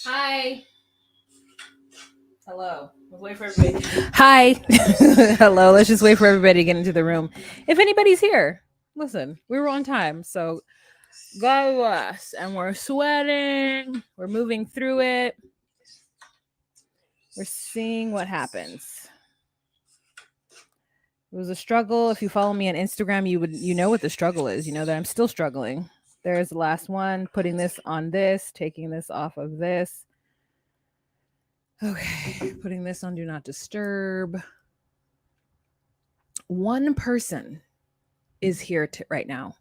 Hi. Hello. Let's wait for everybody. Hi. Hello. Let's just wait for everybody to get into the room. If anybody's here, listen, we were on time. So go us. And we're sweating. We're moving through it. We're seeing what happens. It was a struggle. If you follow me on Instagram, you know what the struggle is. You know that I'm still struggling. There's the last one. Putting this on this, taking this off of this. Okay, putting this on Do Not Disturb. One person is here right now.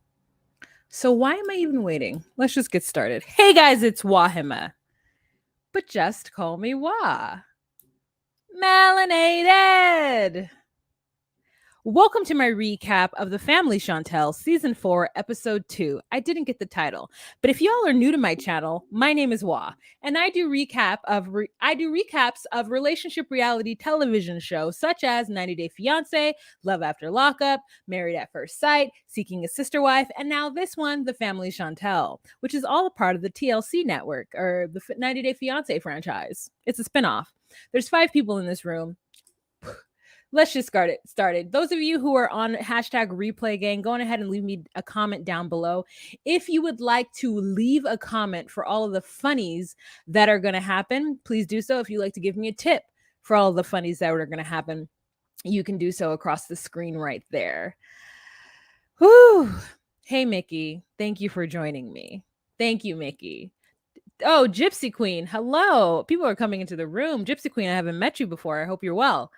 So why am I even waiting? Let's just get started. Hey guys, it's Wahima. But just call me Wah. Melanated. Welcome to my recap of the Family Chantel Season 4, Episode 2. I didn't get the title, but if y'all are new to my channel, my name is Wah, and I do recaps of relationship reality television shows such as 90 Day Fiancé, Love After Lockup, Married at First Sight, Seeking a Sister Wife, and now this one, The Family Chantel, which is all a part of the TLC network, or the 90 Day Fiancé franchise. It's a spinoff. There's 5 people in this room. Let's just get it started. Those of you who are on hashtag replay gang, go on ahead and leave me a comment down below. If you would like to leave a comment for all of the funnies that are going to happen, please do so. If you'd like to give me a tip for all of the funnies that are going to happen, you can do so across the screen right there. Whew. Hey, Mickey. Thank you for joining me. Thank you, Mickey. Oh, Gypsy Queen. Hello. People are coming into the room. Gypsy Queen, I haven't met you before. I hope you're well.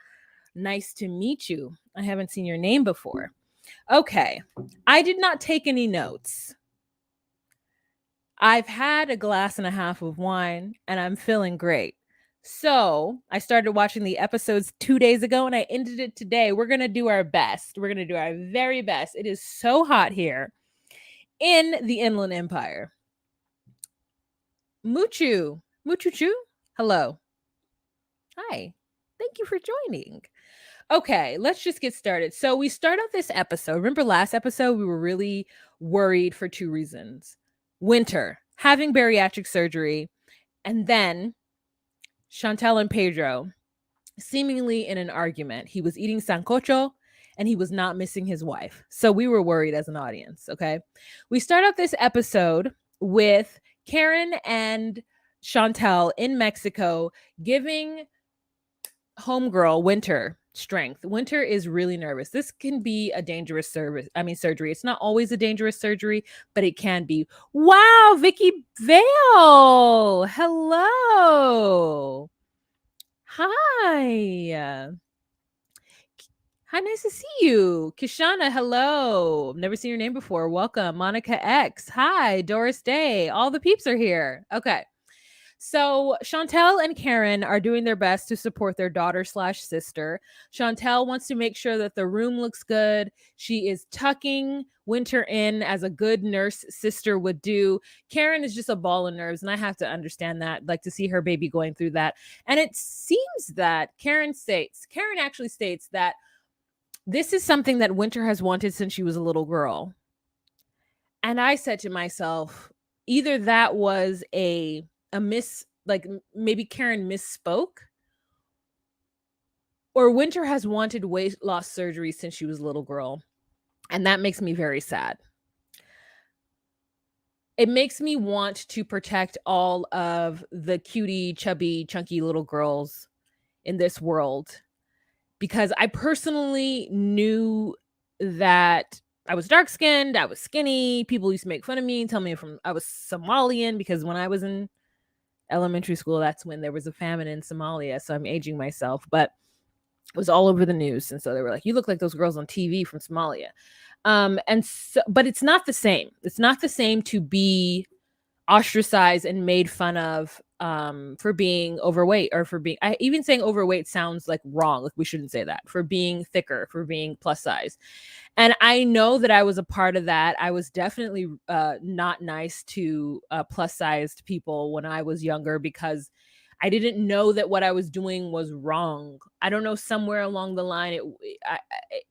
Nice to meet you. I haven't seen your name before. Okay. I did not take any notes. I've had a glass and a half of wine and I'm feeling great. So I started watching the episodes 2 days ago and I ended it today. We're going to do our best. We're going to do our very best. It is so hot here in the Inland Empire. Muchu Chu. Hello. Hi. Thank you for joining. Okay, let's just get started. So we start out this episode. Remember last episode, we were really worried for 2 reasons. Winter, having bariatric surgery, and then Chantel and Pedro seemingly in an argument. He was eating sancocho and he was not missing his wife. So we were worried as an audience, okay? We start out this episode with Karen and Chantel in Mexico giving homegirl Winter strength. Winter is really nervous. This can be a dangerous surgery. It's not always a dangerous surgery, but it can be. Wow, Vicky Vale. Hello. Hi. Hi, nice to see you. Kishana, hello. I've never seen your name before. Welcome. Monica X. Hi, Doris Day. All the peeps are here. Okay. So Chantel and Karen are doing their best to support their daughter/sister. Chantel wants to make sure that the room looks good. She is tucking Winter in as a good nurse sister would do. Karen is just a ball of nerves, and I have to understand that, like to see her baby going through that. And it seems that Karen actually states that this is something that Winter has wanted since she was a little girl. And I said to myself, either that was a maybe Karen misspoke, or Winter has wanted weight loss surgery since she was a little girl. And that makes me very sad. It makes me want to protect all of the cutie, chubby, chunky little girls in this world, because I personally knew that I was dark skinned, I was skinny. People used to make fun of me and tell me I was Somalian, because when I was in elementary school, that's when there was a famine in Somalia. So I'm aging myself, but it was all over the news. And so they were like, you look like those girls on TV from Somalia. But it's not the same. It's not the same to be ostracized and made fun of for being overweight, or even saying overweight sounds like wrong. Like we shouldn't say that. For being thicker, for being plus size. And I know that I was a part of that. I was definitely not nice to plus sized people when I was younger, because I didn't know that what I was doing was wrong. I don't know, somewhere along the line,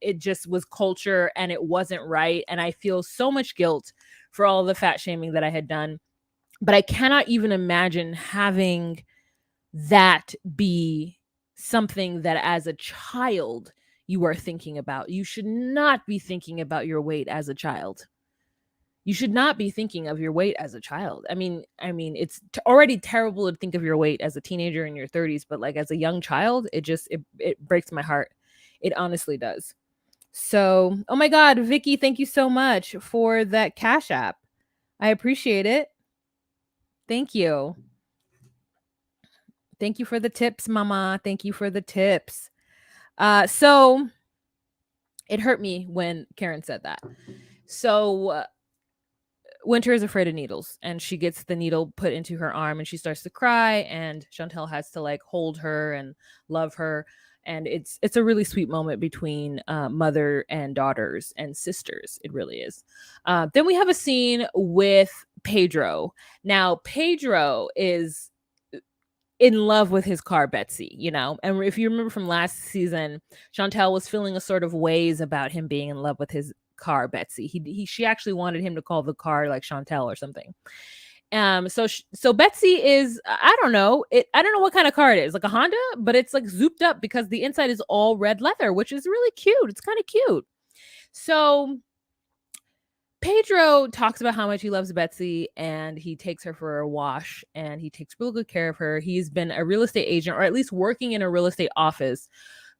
it just was culture and it wasn't right. And I feel so much guilt for all the fat shaming that I had done. But I cannot even imagine having that be something that as a child you are thinking about. You should not be thinking about your weight as a child. You should not be thinking of your weight as a child. I mean, it's already terrible to think of your weight as a teenager in your 30s, but like as a young child, it breaks my heart. It honestly does. So, oh my God, Vicky, thank you so much for that Cash App. I appreciate it. Thank you. Thank you for the tips, Mama. Thank you for the tips. So it hurt me when Karen said that. So Winter is afraid of needles, and she gets the needle put into her arm and she starts to cry, and Chantel has to like hold her and love her. And it's a really sweet moment between mother and daughters and sisters. It really is. Then we have a scene with Pedro. Now, Pedro is in love with his car, Betsy, you know? And if you remember from last season, Chantel was feeling a sort of ways about him being in love with his car, Betsy. She actually wanted him to call the car like Chantel or something. So Betsy is, I don't know what kind of car it is, like a Honda, but it's like zooped up because the inside is all red leather, which is really cute. It's kind of cute. So Pedro talks about how much he loves Betsy, and he takes her for a wash, and he takes real good care of her. He's been a real estate agent, or at least working in a real estate office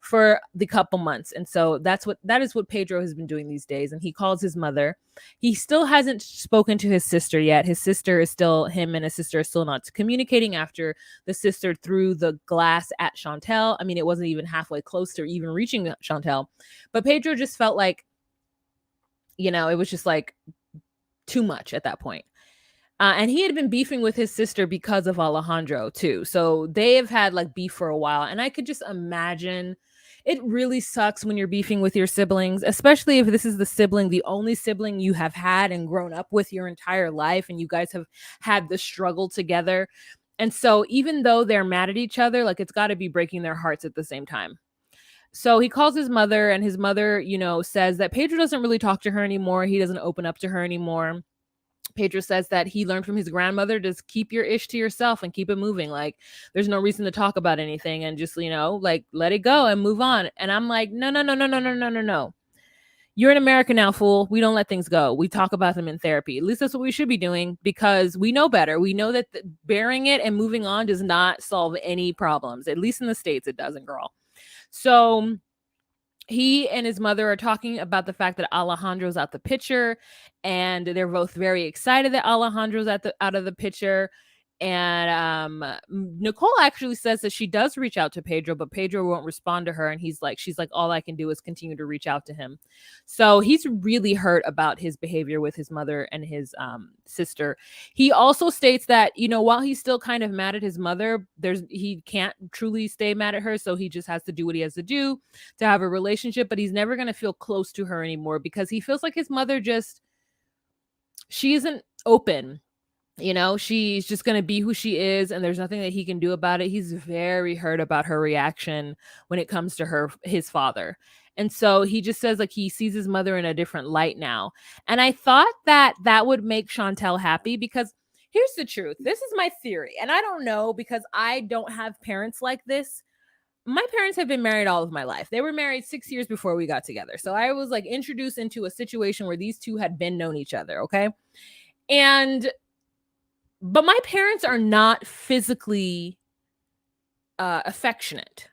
for the couple months. And so that is what Pedro has been doing these days. And he calls his mother. He still hasn't spoken to his sister yet. Him and his sister are still not communicating after the sister threw the glass at Chantel. I mean, it wasn't even halfway close to even reaching Chantel. But Pedro just felt like, it was just like too much at that point. And he had been beefing with his sister because of Alejandro too. So they have had like beef for a while. And I could just imagine it really sucks when you're beefing with your siblings, especially if this is the only sibling you have had and grown up with your entire life, and you guys have had the struggle together. And so even though they're mad at each other, like it's got to be breaking their hearts at the same time. So he calls his mother, and his mother, says that Pedro doesn't really talk to her anymore. He doesn't open up to her anymore. Pedro says that he learned from his grandmother to just keep your ish to yourself and keep it moving. Like there's no reason to talk about anything, and just, like let it go and move on. And I'm like, no, no, no, no, no, no, no, no, no. You're in America now, fool. We don't let things go. We talk about them in therapy. At least that's what we should be doing, because we know better. We know that bearing it and moving on does not solve any problems. At least in the States, it doesn't, girl. So he and his mother are talking about the fact that Alejandro's out the picture, and they're both very excited that Alejandro's out of the picture. And Nicole actually says that she does reach out to Pedro, but Pedro won't respond to her. And she's like, all I can do is continue to reach out to him. So he's really hurt about his behavior with his mother and his sister. He also states that, while he's still kind of mad at his mother, he can't truly stay mad at her. So he just has to do what he has to do to have a relationship, but he's never going to feel close to her anymore, because he feels like his mother she isn't open. She's just going to be who she is, and there's nothing that he can do about it. He's very hurt about her reaction when it comes to his father. And so he just says like he sees his mother in a different light now. And I thought that would make Chantel happy, because here's the truth. This is my theory. And I don't know, because I don't have parents like this. My parents have been married all of my life. They were married 6 years before we got together. So I was like introduced into a situation where these two had been known each other. Okay. But my parents are not physically affectionate.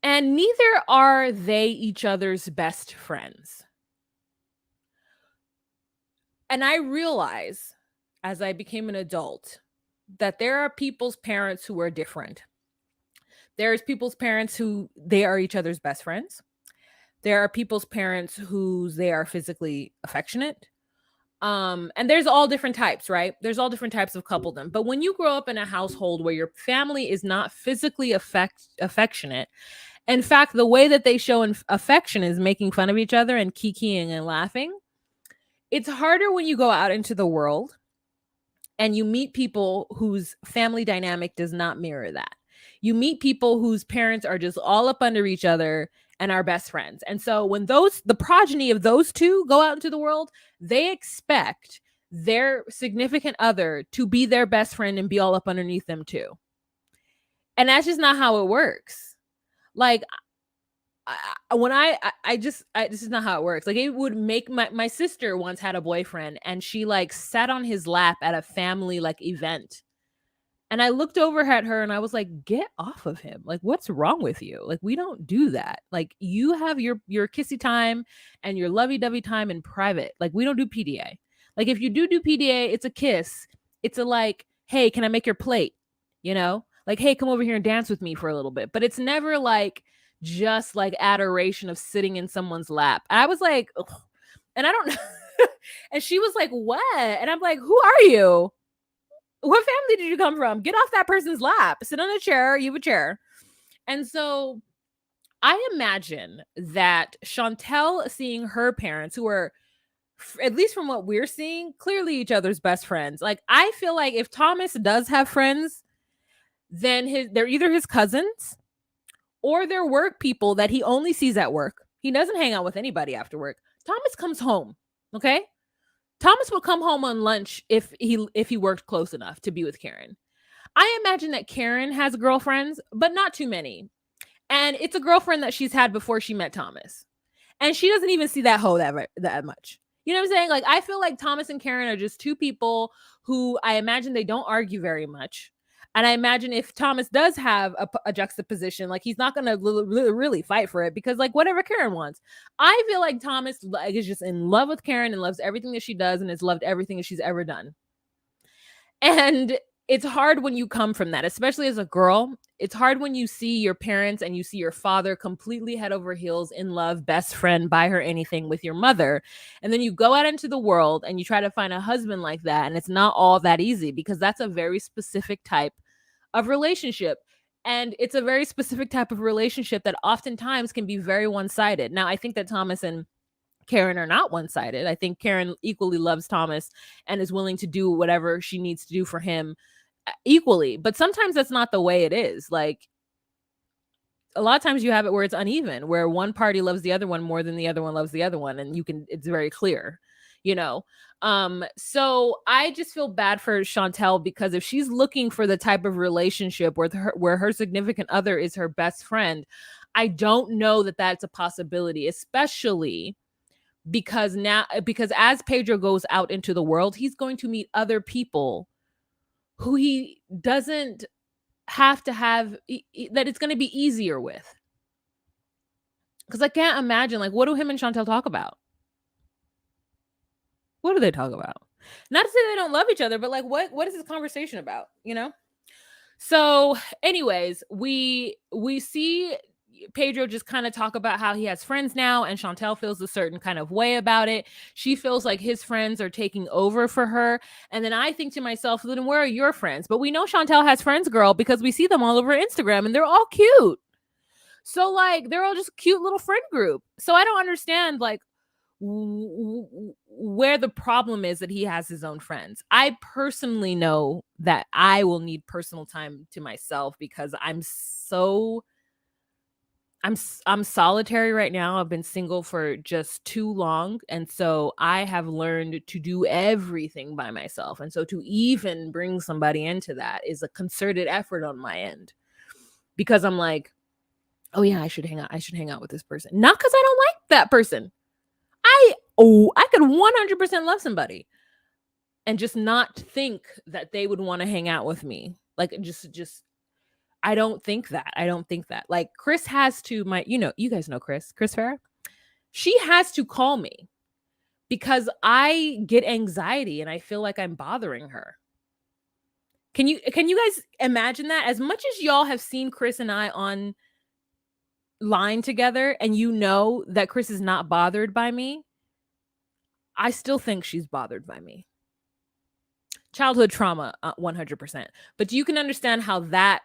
And neither are they each other's best friends. And I realize, as I became an adult, that there are people's parents who are different. There's people's parents who they are each other's best friends. There are people's parents who they are physically affectionate. And there's all different types, right? There's all different types of coupledom. But when you grow up in a household where your family is not physically affectionate, in fact, the way that they show affection is making fun of each other and kikiing and laughing, it's harder when you go out into the world and you meet people whose family dynamic does not mirror that. You meet people whose parents are just all up under each other and are best friends. And so when the progeny of those two go out into the world, they expect their significant other to be their best friend and be all up underneath them too. And that's just not how it works. Like, this is not how it works. Like, it would make my sister once had a boyfriend, and she like sat on his lap at a family like event. And I looked over at her and I was like, get off of him. Like, what's wrong with you? Like, we don't do that. Like, you have your kissy time and your lovey-dovey time in private. Like, we don't do PDA. Like, if you do PDA, it's a kiss. It's a like, hey, can I make your plate? You know? Like, hey, come over here and dance with me for a little bit. But it's never like just like adoration of sitting in someone's lap. And I was like, ugh. And I don't know. And she was like, what? And I'm like, who are you? What family did you come from? Get off that person's lap. Sit on a chair. You have a chair. And so I imagine that Chantel seeing her parents, who are, at least from what we're seeing, clearly each other's best friends. Like, I feel like if Thomas does have friends, then they're either his cousins or they're work people that he only sees at work. He doesn't hang out with anybody after work. Thomas comes home. Okay. Thomas would come home on lunch if he worked close enough to be with Karen. I imagine that Karen has girlfriends, but not too many. And it's a girlfriend that she's had before she met Thomas. And she doesn't even see that hoe that much. You know what I'm saying? Like, I feel like Thomas and Karen are just two people who I imagine they don't argue very much. And I imagine if Thomas does have a juxtaposition, like, he's not going to really fight for it because, like, whatever Karen wants. I feel like Thomas is just in love with Karen and loves everything that she does and has loved everything that she's ever done. And it's hard when you come from that, especially as a girl. It's hard when you see your parents and you see your father completely head over heels in love, best friend, buy her anything with your mother. And then you go out into the world and you try to find a husband like that. And it's not all that easy because that's a very specific type of relationship. And it's a very specific type of relationship that oftentimes can be very one-sided. Now, I think that Thomas and Karen are not one-sided. I think Karen equally loves Thomas and is willing to do whatever she needs to do for him equally. But sometimes that's not the way it is. Like, a lot of times you have it where it's uneven, where one party loves the other one more than the other one loves the other one. And it's very clear, you know? So I just feel bad for Chantel because if she's looking for the type of relationship where her significant other is her best friend, I don't know that that's a possibility, especially because as Pedro goes out into the world, he's going to meet other people who he doesn't have to have that it's going to be easier with. Because I can't imagine, like, what do him and Chantel talk about? What do they talk about? Not to say they don't love each other, but like, what is this conversation about? You know? So anyways, we see Pedro just kind of talk about how he has friends now, and Chantel feels a certain kind of way about it. She feels like his friends are taking over for her. And then I think to myself, then where are your friends? But we know Chantel has friends, girl, because we see them all over Instagram and they're all cute. So like, they're all just a cute little friend group. So I don't understand like where the problem is that he has his own friends. I personally know that I will need personal time to myself because I'm solitary right now. I've been single for just too long. And so I have learned to do everything by myself. And so to even bring somebody into that is a concerted effort on my end because I'm like, oh yeah, I should hang out with this person. Not because I don't like that person. I could 100% love somebody and just not think that they would want to hang out with me. Like, just I don't think that. Like, Chris has to, you guys know Chris Farah. She has to call me because I get anxiety and I feel like I'm bothering her. Can you guys imagine that? As much as y'all have seen Chris and I on line together and you know that Chris is not bothered by me, I still think she's bothered by me. Childhood trauma, 100%. But you can understand how that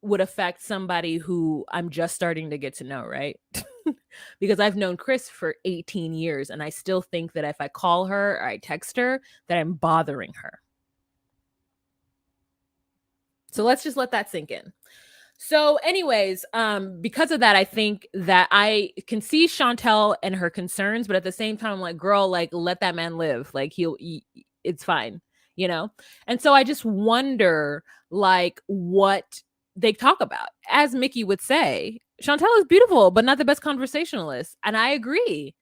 would affect somebody who I'm just starting to get to know, right? Because I've known Chris for 18 years and I still think that if I call her or I text her, that I'm bothering her. So let's just let that sink in. So anyways, because of that, I think that I can see Chantel and her concerns, but at the same time, I'm like, girl, like, let that man live. Like, it's fine, you know? And so I just wonder like what they talk about. As Mickey would say, Chantel is beautiful, but not the best conversationalist. And I agree.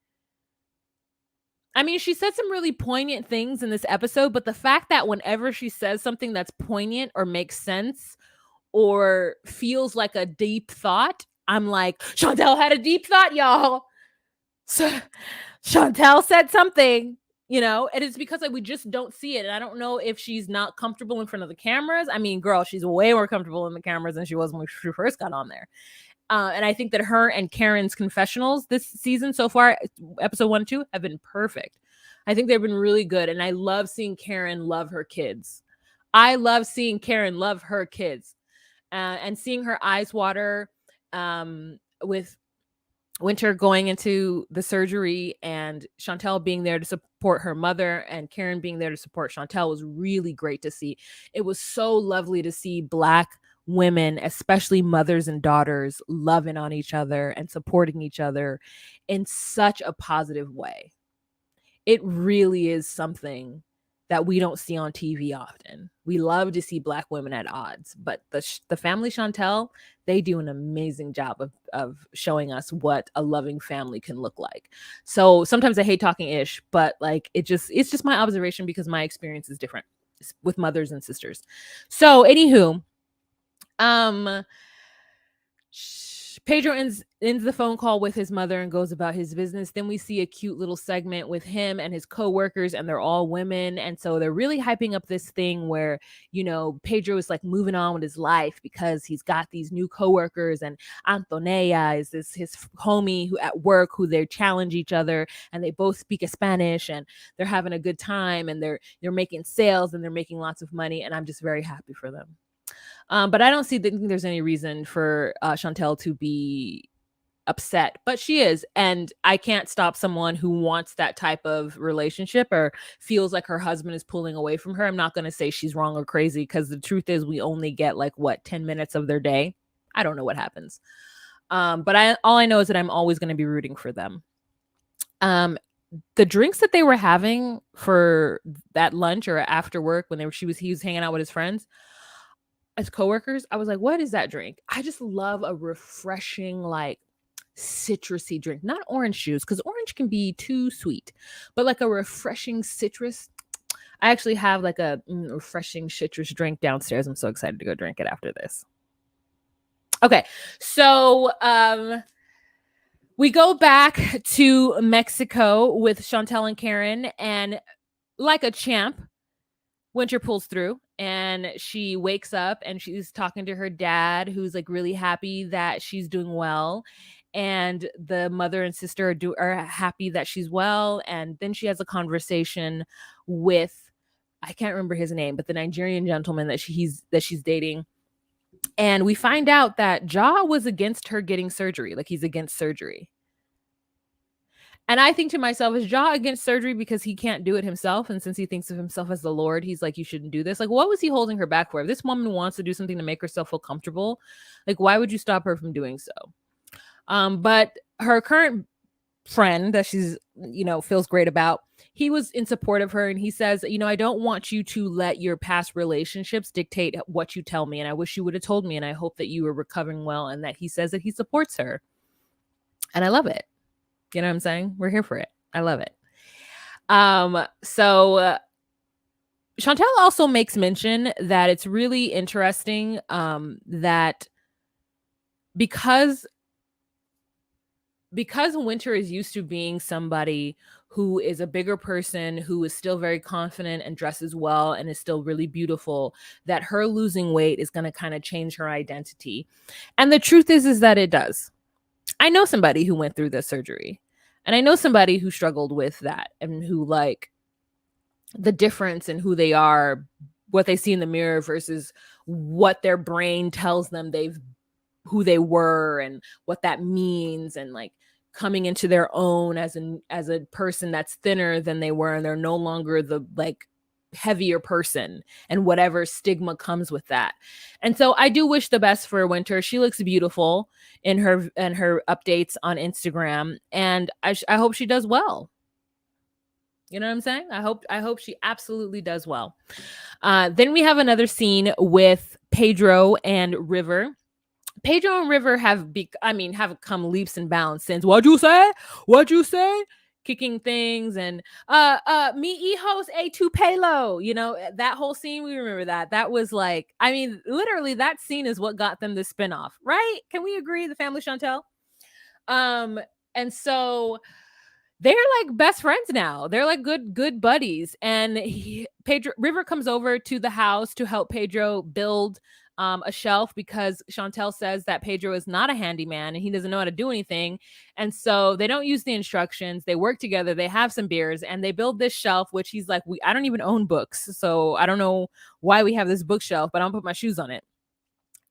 I mean, she said some really poignant things in this episode, but the fact that whenever she says something that's poignant or makes sense or feels like a deep thought, I'm like, Chantel had a deep thought, y'all. So Chantel said something, you know, and it's because like we just don't see it. And I don't know if she's not comfortable in front of the cameras. I mean, girl, she's way more comfortable in the cameras than she was when she first got on there. And I think that her and Karen's confessionals this season so far, episode 1 and 2, have been perfect. I think they've been really good. And I love seeing Karen love her kids. I love seeing Karen love her kids and seeing her eyes water with Winter going into the surgery and Chantel being there to support her mother and Karen being there to support Chantel was really great to see. It was so lovely to see Black women, especially mothers and daughters, loving on each other and supporting each other in such a positive way. It really is something that we don't see on TV often. We love to see Black women at odds, but the family Chantel, they do an amazing job of showing us what a loving family can look like. So sometimes I hate talking ish, but like it's just my observation because my experience is different with mothers and sisters. So anywho, Pedro ends the phone call with his mother and goes about his business. Then we see a cute little segment with him and his coworkers, and they're all women. And so they're really hyping up this thing where, you know, Pedro is like moving on with his life because he's got these new coworkers, and Antonella is his homie who at work who they challenge each other, and they both speak Spanish, and they're having a good time, and they're making sales, and they're making lots of money, and I'm just very happy for them. But I don't think there's any reason for Chantel to be upset, but she is. And I can't stop someone who wants that type of relationship or feels like her husband is pulling away from her. I'm not going to say she's wrong or crazy because the truth is we only get like 10 minutes of their day. I don't know what happens. But all I know is that I'm always going to be rooting for them. The drinks that they were having for that lunch or after work when he was hanging out with his friends, as coworkers, I was like, what is that drink? I just love a refreshing, like citrusy drink, not orange juice, because orange can be too sweet, but like a refreshing citrus. I actually have like a refreshing citrus drink downstairs. I'm so excited to go drink it after this. Okay, so we go back to Mexico with Chantel and Karen, and like a champ, Winter pulls through and she wakes up and she's talking to her dad, who's like really happy that she's doing well. And the mother and sister are happy that she's well. And then she has a conversation with, I can't remember his name, but the Nigerian gentleman that she's dating. And we find out that Ja was against her getting surgery. Like he's against surgery. And I think to myself, is Ja against surgery because he can't do it himself? And since he thinks of himself as the Lord, he's like, you shouldn't do this. Like, what was he holding her back for? If this woman wants to do something to make herself feel comfortable, like, why would you stop her from doing so? But her current friend that she's, feels great about, he was in support of her. And he says, I don't want you to let your past relationships dictate what you tell me. And I wish you would have told me. And I hope that you were recovering well. And that he says that he supports her. And I love it. You know what I'm saying? We're here for it. I love it. So Chantel also makes mention that it's really interesting that because Winter is used to being somebody who is a bigger person, who is still very confident and dresses well and is still really beautiful, that her losing weight is going to kind of change her identity. And the truth is that it does. I know somebody who went through this surgery, and I know somebody who struggled with that and who like the difference in who they are, what they see in the mirror versus what their brain tells them who they were and what that means, and like coming into their own as a person that's thinner than they were, and they're no longer the like heavier person and whatever stigma comes with that. And so I do wish the best for Winter. She looks beautiful in her updates on Instagram, and I hope she does well. You know what I'm saying? I hope she absolutely does well. Then we have another scene with Pedro and River. Pedro and River have have come leaps and bounds since what you say? What you say? Kicking things and mi hijos a tu pelo. You know, that whole scene, we remember that. That was like, I mean, literally that scene is what got them the spinoff, right? Can we agree? The Family Chantel? Um, and so they're like best friends now. They're like good buddies. And Pedro River comes over to the house to help Pedro build a shelf because Chantel says that Pedro is not a handyman and he doesn't know how to do anything. And so they don't use the instructions. They work together. They have some beers and they build this shelf, which he's like, I don't even own books. So I don't know why we have this bookshelf, but I'll put my shoes on it.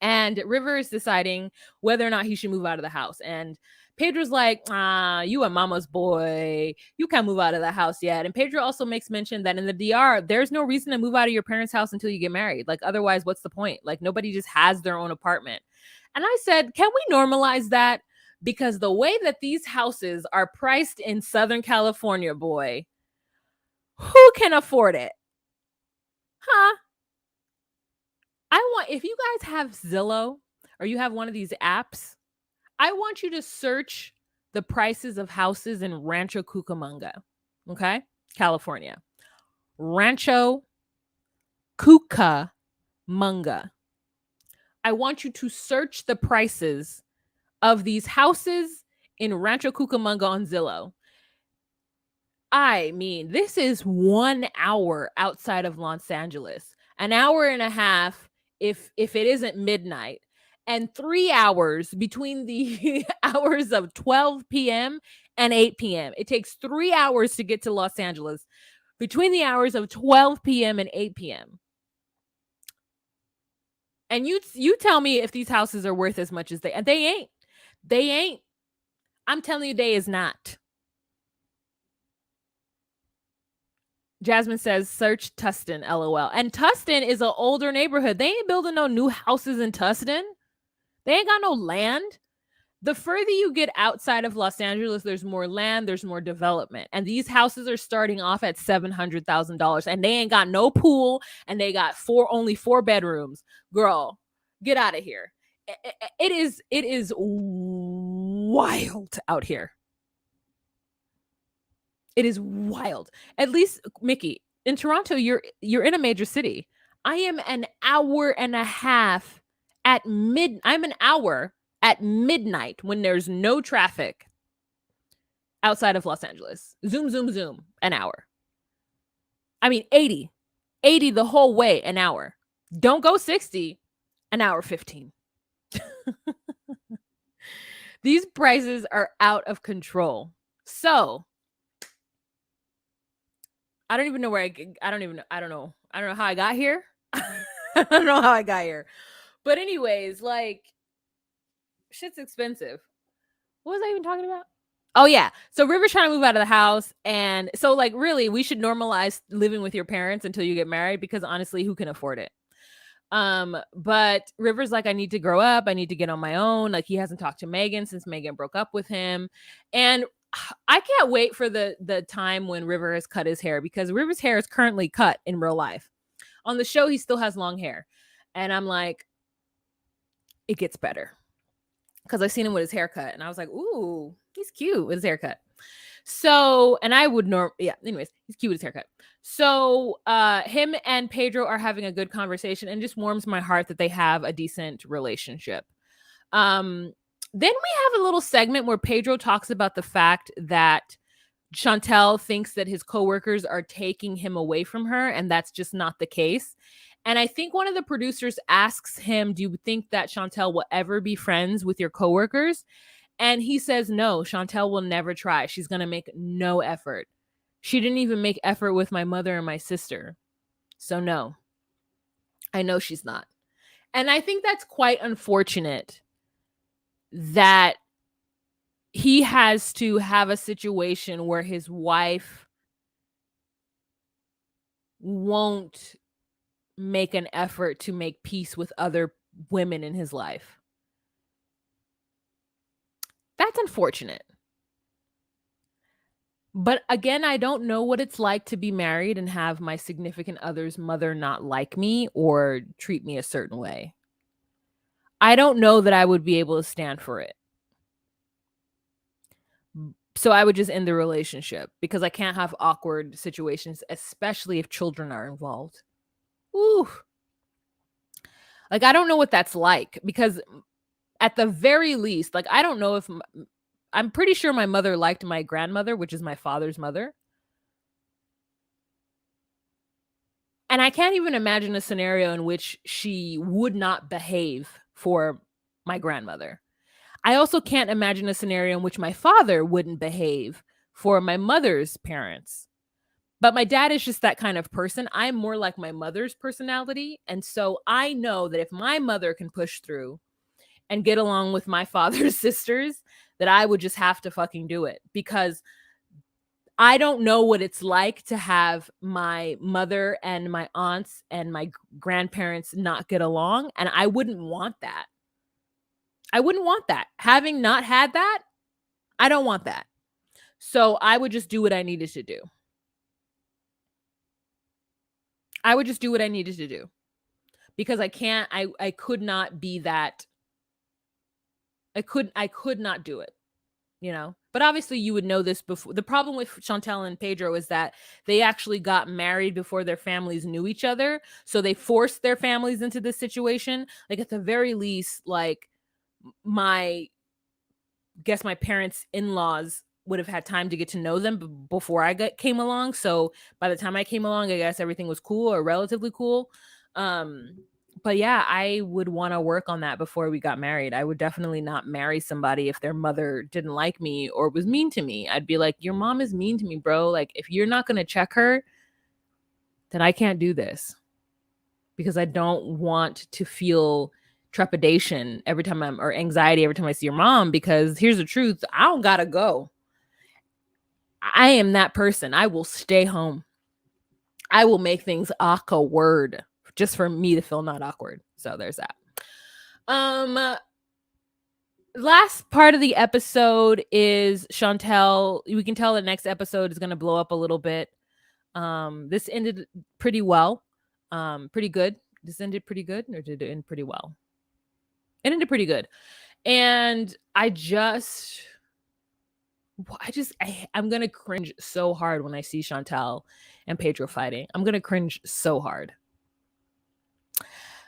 And River is deciding whether or not he should move out of the house. And Pedro's like, you a mama's boy. You can't move out of the house yet. And Pedro also makes mention that in the DR, there's no reason to move out of your parents' house until you get married. Like, otherwise, what's the point? Like, nobody just has their own apartment. And I said, can we normalize that? Because the way that these houses are priced in Southern California, boy, who can afford it? Huh? If you guys have Zillow or you have one of these apps, I want you to search the prices of houses in Rancho Cucamonga, okay? California. Rancho Cucamonga. I want you to search the prices of these houses in Rancho Cucamonga on Zillow. I mean, this is 1 hour outside of Los Angeles, an hour and a half if it isn't midnight, and 3 hours between the hours of 12 p.m. and 8 p.m. It takes 3 hours to get to Los Angeles between the hours of 12 p.m. and 8 p.m. And you tell me if these houses are worth as much as they ain't. They ain't. I'm telling you, they is not. Jasmine says, search Tustin, LOL. And Tustin is an older neighborhood. They ain't building no new houses in Tustin. They ain't got no land. The further you get outside of Los Angeles, there's more land, there's more development. And these houses are starting off at $700,000. And they ain't got no pool, and they got only 4 bedrooms. Girl, get out of here. It is wild out here. It is wild. At least, Mickey, in Toronto, you're in a major city. I am an hour and a half I'm an hour at midnight when there's no traffic outside of Los Angeles. Zoom, zoom, zoom, an hour. I mean, 80 the whole way, an hour. Don't go 60, an hour 15. These prices are out of control. So I don't even know where I don't know how I got here. I don't know how I got here. But anyways, like, shit's expensive. What was I even talking about? Oh yeah. So River's trying to move out of the house, and so like really we should normalize living with your parents until you get married, because honestly, who can afford it? But River's like, I need to grow up, I need to get on my own. Like, he hasn't talked to Megan since Megan broke up with him. And I can't wait for the time when River has cut his hair, because River's hair is currently cut in real life. On the show, he still has long hair. And I'm like, it gets better. Because I seen him with his haircut, and I was like, ooh, he's cute with his haircut. So, and I would anyways, he's cute with his haircut. So, him and Pedro are having a good conversation, and just warms my heart that they have a decent relationship. Then we have a little segment where Pedro talks about the fact that Chantel thinks that his coworkers are taking him away from her, and that's just not the case. And I think one of the producers asks him, do you think that Chantel will ever be friends with your coworkers? And he says, no, Chantel will never try. She's going to make no effort. She didn't even make effort with my mother and my sister. So no, I know she's not. And I think that's quite unfortunate that he has to have a situation where his wife won't make an effort to make peace with other women in his life. That's unfortunate. But again, I don't know what it's like to be married and have my significant other's mother not like me or treat me a certain way. I don't know that I would be able to stand for it. So I would just end the relationship because I can't have awkward situations, especially if children are involved. Ooh. Like, I don't know what that's like because at the very least, like, I don't know if I'm pretty sure my mother liked my grandmother, which is my father's mother. And I can't even imagine a scenario in which she would not behave for my grandmother. I also can't imagine a scenario in which my father wouldn't behave for my mother's parents. But my dad is just that kind of person. I'm more like my mother's personality. And so I know that if my mother can push through and get along with my father's sisters, that I would just have to fucking do it because I don't know what it's like to have my mother and my aunts and my grandparents not get along. And I wouldn't want that. I wouldn't want that. Having not had that, I don't want that. So I would just do what I needed to do. I would just do what I needed to do because I could not be that. I could not do it, you know? But obviously you would know this before. The problem with Chantel and Pedro is that they actually got married before their families knew each other. So they forced their families into this situation. Like at the very least, like my my parents' in-laws would have had time to get to know them before came along. So by the time I came along, I guess everything was cool or relatively cool. Um, but yeah, I would want to work on that before we got married. I would definitely not marry somebody if their mother didn't like me or was mean to me. I'd be like, your mom is mean to me, bro. Like, if you're not going to check her, then I can't do this because I don't want to feel trepidation every time or anxiety every time I see your mom, because here's the truth, I don't gotta go. I am that person. I will stay home. I will make things awkward just for me to feel not awkward. So there's that. Last part of the episode is Chantel. We can tell the next episode is going to blow up a little bit. This ended pretty well. Pretty good. This ended pretty good, or did it end pretty well? It ended pretty good. And I'm gonna cringe so hard when I see Chantel and Pedro fighting. I'm gonna cringe so hard.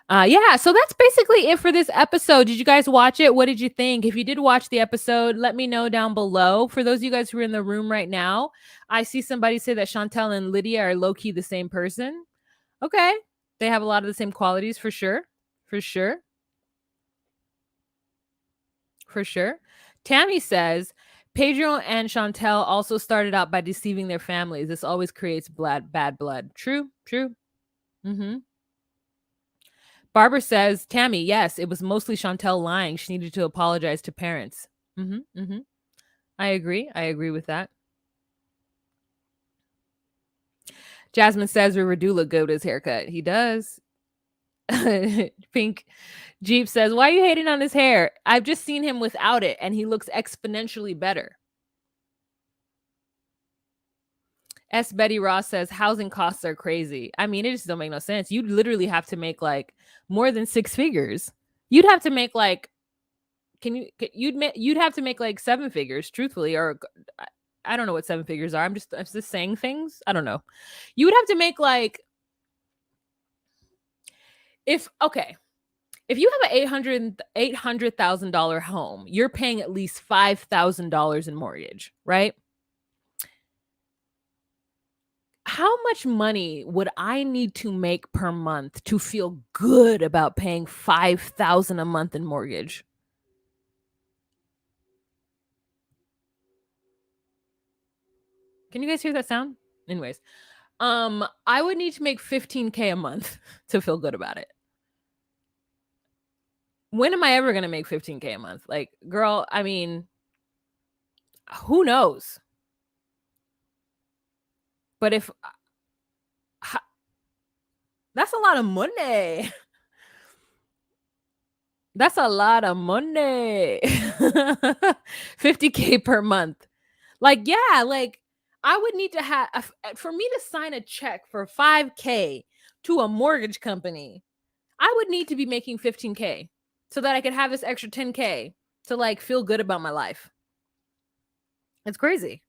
Yeah, so that's basically it for this episode. Did you guys watch it? What did you think? If you did watch the episode, let me know down below. For those of you guys who are in the room right now, I see somebody say that Chantel and Lydia are low-key the same person. Okay. They have a lot of the same qualities for sure. For sure. For sure. Tammy says, Pedro and Chantel also started out by deceiving their families. This always creates bad blood. True. Mm-hmm. Barbara says, Tammy, yes, it was mostly Chantel lying. She needed to apologize to parents. Mm-hmm. I agree with that. Jasmine says River do look good with his haircut. He does. Pink Jeep says, why are you hating on his hair? I've just seen him without it, and he looks exponentially better. S. Betty Ross says, housing costs are crazy. I mean, it just don't make no sense. You'd literally have to make like more than 6 figures. You'd have to make like, you'd have to make like 7 figures, truthfully, or I don't know what 7 figures are. I'm just saying things. I don't know. You would have to make like, if you have an $800,000 home, you're paying at least $5,000 in mortgage, right? How much money would I need to make per month to feel good about paying $5,000 a month in mortgage? Can you guys hear that sound? Anyways, I would need to make $15K a month to feel good about it. When am I ever going to make $15K a month? Like, girl, I mean, who knows? But if that's a lot of money. That's a lot of money. $50K per month. Like, yeah, like I would need to have, for me to sign a check for $5,000 to a mortgage company, I would need to be making $15,000 so that I could have this extra $10,000 to like feel good about my life. It's crazy.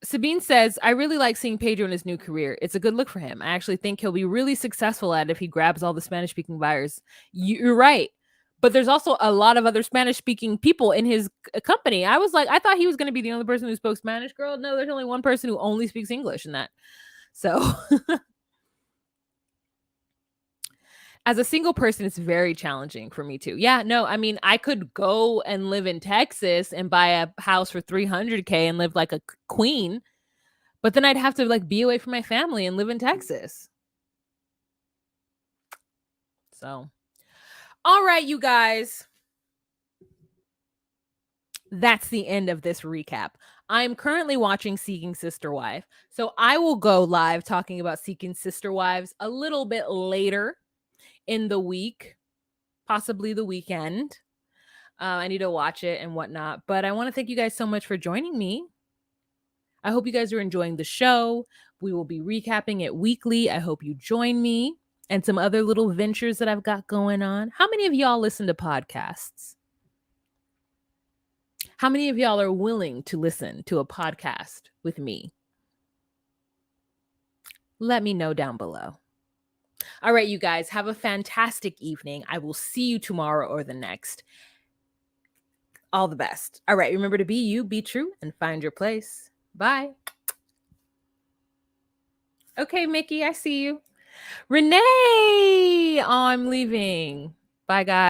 Sabine says, I really like seeing Pedro in his new career. It's a good look for him. I actually think he'll be really successful at it if he grabs all the Spanish speaking buyers. You're right. But there's also a lot of other Spanish speaking people in his company. I was like, I thought he was going to be the only person who spoke Spanish. Girl, no, there's only one person who only speaks English in that. So as a single person, it's very challenging for me too. Yeah, no, I mean, I could go and live in Texas and buy a house for $300,000 and live like a queen, but then I'd have to like be away from my family and live in Texas. So, all right, you guys. That's the end of this recap. I'm currently watching Seeking Sister Wife. So I will go live talking about Seeking Sister Wives a little bit later in the week, possibly the weekend. I need to watch it and whatnot. But I want to thank you guys so much for joining me. I hope you guys are enjoying the show. We will be recapping it weekly. I hope you join me and some other little ventures that I've got going on. How many of y'all listen to podcasts? How many of y'all are willing to listen to a podcast with me? Let me know down below. All right, you guys, have a fantastic evening. I will see you tomorrow or the next. All the best. All right, remember to be you, be true, and find your place. Bye. Okay, Mickey, I see you. Renee! Oh, I'm leaving. Bye, guys.